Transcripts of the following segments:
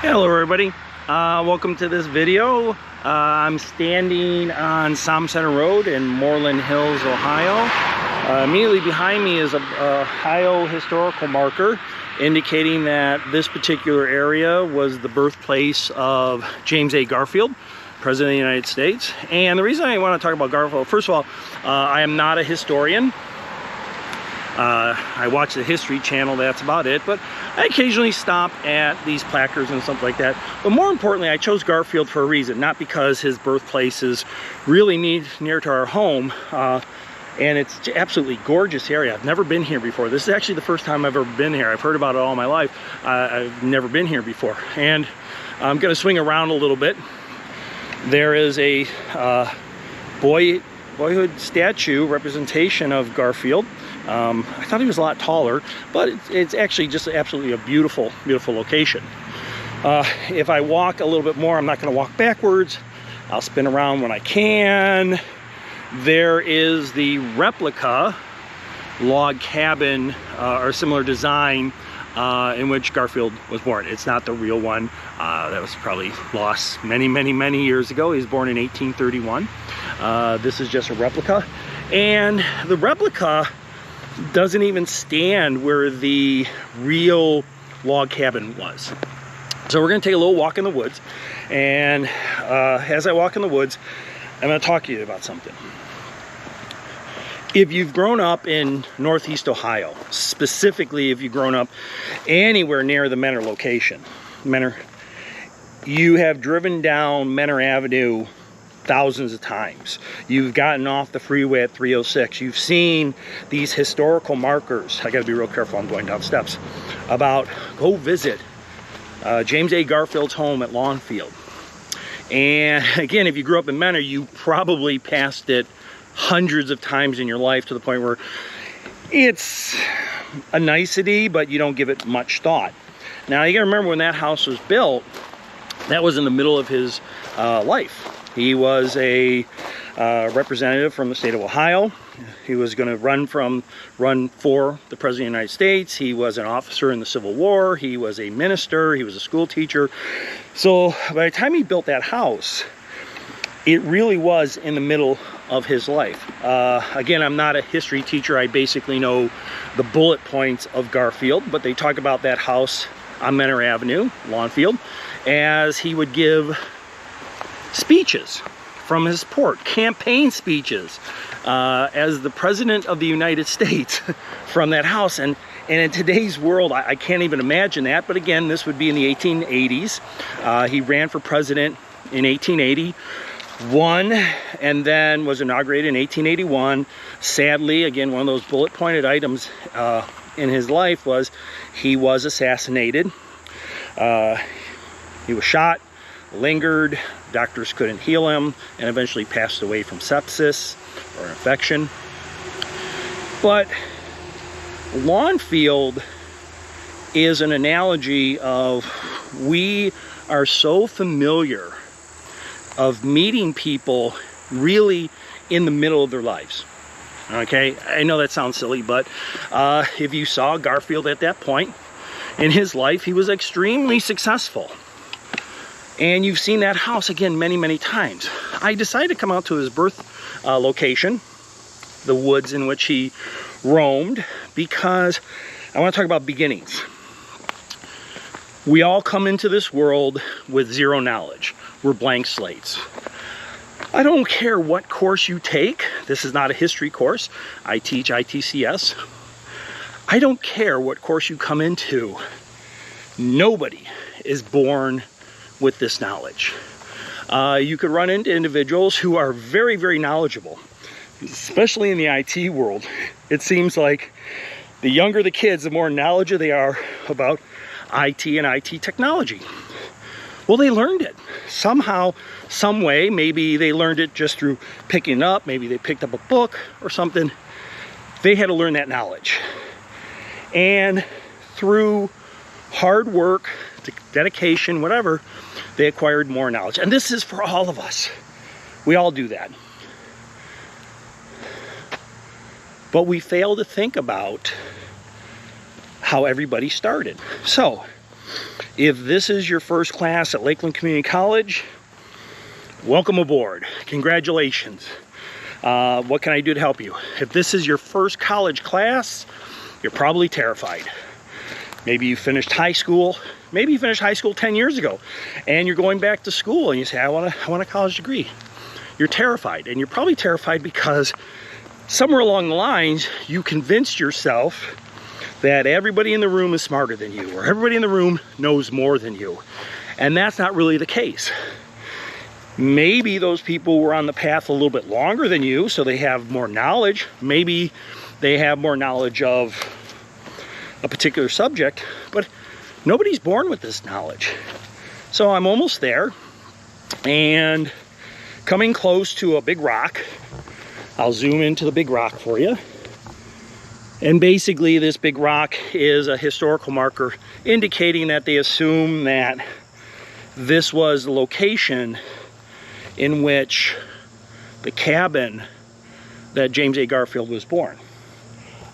Hello everybody, welcome to this video. I'm standing on Som Center Road in Moreland Hills, Ohio. Immediately behind me is a Ohio historical marker indicating that this particular area was the birthplace of James A. Garfield, President of the United States. And the reason I want to talk about Garfield, first of all, I am not a historian. I watch the History Channel, that's about it, but I occasionally stop at these placards and stuff like that. But more importantly, I chose Garfield for a reason, not because his birthplace is really near to our home, and it's absolutely gorgeous area. I've never been here before. This is actually the first time I've ever been here. I've heard about it all my life. I've never been here before, and I'm going to swing around a little bit. There is a boyhood statue representation of Garfield. I thought he was a lot taller, but it's actually just absolutely a beautiful, beautiful location. If I walk a little bit more, I'm not going to walk backwards. I'll spin around when I can. There is the replica log cabin or similar design in which Garfield was born. It's not the real one. That was probably lost many years ago. He was born in 1831. This is just a replica, and the replica doesn't even stand where the real log cabin was. So we're going to take a little walk in the woods, and as I walk in the woods, I'm going to talk to you about something. If you've grown up in Northeast Ohio, specifically if you've grown up anywhere near the Mentor location, you have driven down Mentor Avenue thousands of times. You've gotten off the freeway at 306. You've seen these historical markers. I got to be real careful, I'm going down steps. About go visit James A. Garfield's home at Lawnfield. And again, if you grew up in Mentor, you probably passed it hundreds of times in your life to the point where it's a nicety, but you don't give it much thought. Now you got to remember, when that house was built, that was in the middle of his life. He was a representative from the state of Ohio. He was going to run for the President of the United States. He was an officer in the Civil War. He was a minister. He was a school teacher. So by the time he built that house, it really was in the middle of his life. Again, I'm not a history teacher. I basically know the bullet points of Garfield, but they talk about that house on Mentor Avenue, Lawnfield, as he would give speeches from his port, campaign speeches, as the President of the United States from that house. And in today's world, I can't even imagine that. But again, this would be in the 1880s. He ran for president in 1880, won, and then was inaugurated in 1881. Sadly, again, one of those bullet pointed items in his life was he was assassinated. He was shot, lingered, doctors couldn't heal him, and eventually passed away from sepsis or infection. But Lawnfield is an analogy of, we are so familiar of meeting people really in the middle of their lives. Okay, I know that sounds silly, but if you saw Garfield at that point in his life, he was extremely successful. And you've seen that house again many times. I decided to come out to his birth location, the woods in which he roamed, because I want to talk about beginnings. We all come into this world with zero knowledge. We're blank slates. I don't care what course you take. This is not a history course. I teach ITCS. I don't care what course you come into. Nobody is born with this knowledge. You could run into individuals who are very knowledgeable, especially in the IT world. It seems like the younger the kids, the more knowledgeable they are about IT and IT technology. Well, they learned it somehow, some way. Maybe they learned it just through picking it up. Maybe they picked up a book or something. They had to learn that knowledge. And through hard work, dedication, whatever, they acquired more knowledge. And this is for all of us. We all do that. But we fail to think about how everybody started. So If this is your first class at Lakeland Community College, welcome aboard. Congratulations. What can I do to help you? If this is your first college class, you're probably terrified. Maybe you finished high school. Maybe you finished high school 10 years ago and you're going back to school and you say, I want a college degree. You're terrified, and you're probably terrified because somewhere along the lines you convinced yourself that everybody in the room is smarter than you, or everybody in the room knows more than you. And that's not really the case. Maybe those people were on the path a little bit longer than you, so they have more knowledge. Maybe they have more knowledge of a particular subject, but nobody's born with this knowledge. So I'm almost there, and coming close to a big rock. I'll zoom into the big rock for you. And basically this big rock is a historical marker indicating that they assume that this was the location in which the cabin that James A. Garfield was born.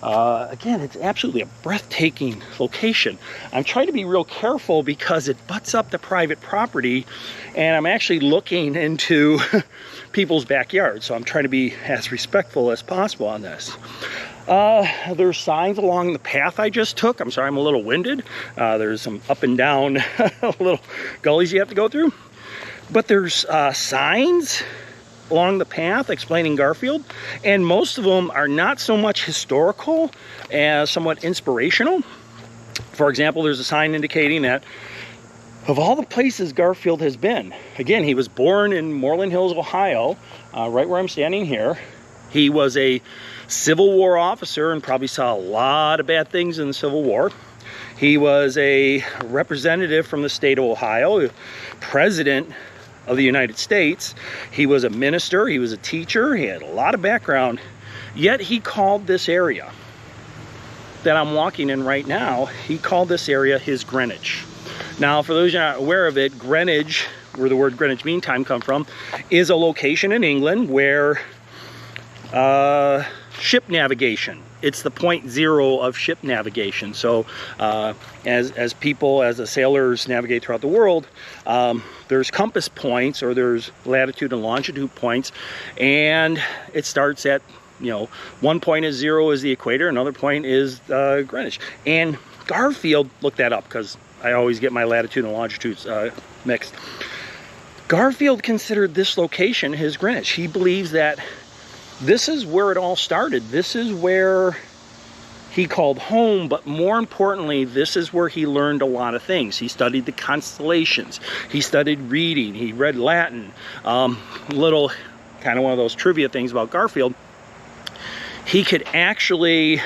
Again, it's absolutely a breathtaking location. I'm trying to be real careful because it butts up to private property, and I'm actually looking into people's backyards, so I'm trying to be as respectful as possible on this. There's signs along the path I just took. I'm sorry, I'm a little winded. There's some up and down little gullies you have to go through. But there's signs along the path explaining Garfield, and most of them are not so much historical as somewhat inspirational. For example, there's a sign indicating that of all the places Garfield has been, again, he was born in Moreland Hills, Ohio, right where I'm standing here. He was a Civil War officer and probably saw a lot of bad things in the Civil War. He was a representative from the state of Ohio, president of the United States. He was a minister, he was a teacher, he had a lot of background, yet he called this area that I'm walking in right now, he called this area his Greenwich. Now, for those who are not aware of it, Greenwich, where the word Greenwich Mean Time come from, is a location in England where ship navigation, it's the point zero of ship navigation. So as the sailors navigate throughout the world, there's compass points, or there's latitude and longitude points, and it starts at, one point is zero is the equator, another point is Greenwich. And Garfield, look that up because I always get my latitude and longitudes mixed. Garfield considered this location his Greenwich. He believes that this is where it all started. This is where he called home, but more importantly, this is where he learned a lot of things. He studied the constellations. He studied reading. He read Latin. Little kind of one of those trivia things about Garfield. He could actually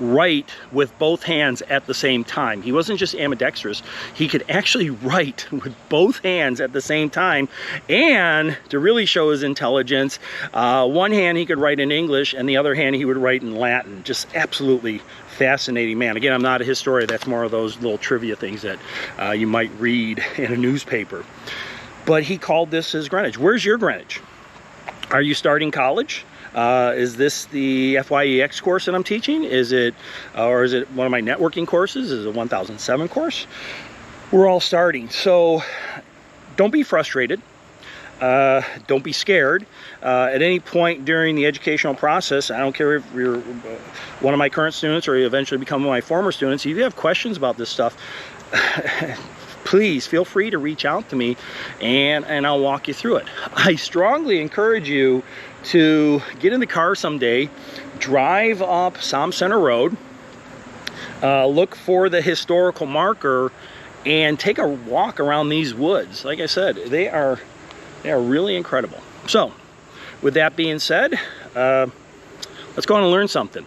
write with both hands at the same time. He wasn't just ambidextrous. He could actually write with both hands at the same time. And to really show his intelligence, one hand he could write in English, and the other hand he would write in Latin. Just absolutely fascinating man. Again, I'm not a historian. That's more of those little trivia things that you might read in a newspaper. But he called this his Greenwich. Where's your Greenwich? Are you starting college? Is this the FYEX course that I'm teaching? Is it one of my networking courses? Is it a 1007 course? We're all starting. So don't be frustrated. Don't be scared. At any point during the educational process, I don't care if you're one of my current students or you eventually become one of my former students, if you have questions about this stuff, please feel free to reach out to me and I'll walk you through it. I strongly encourage you to get in the car someday, drive up Somme Center Road, look for the historical marker, and take a walk around these woods. Like I said, they are really incredible. So, with that being said, let's go on and learn something.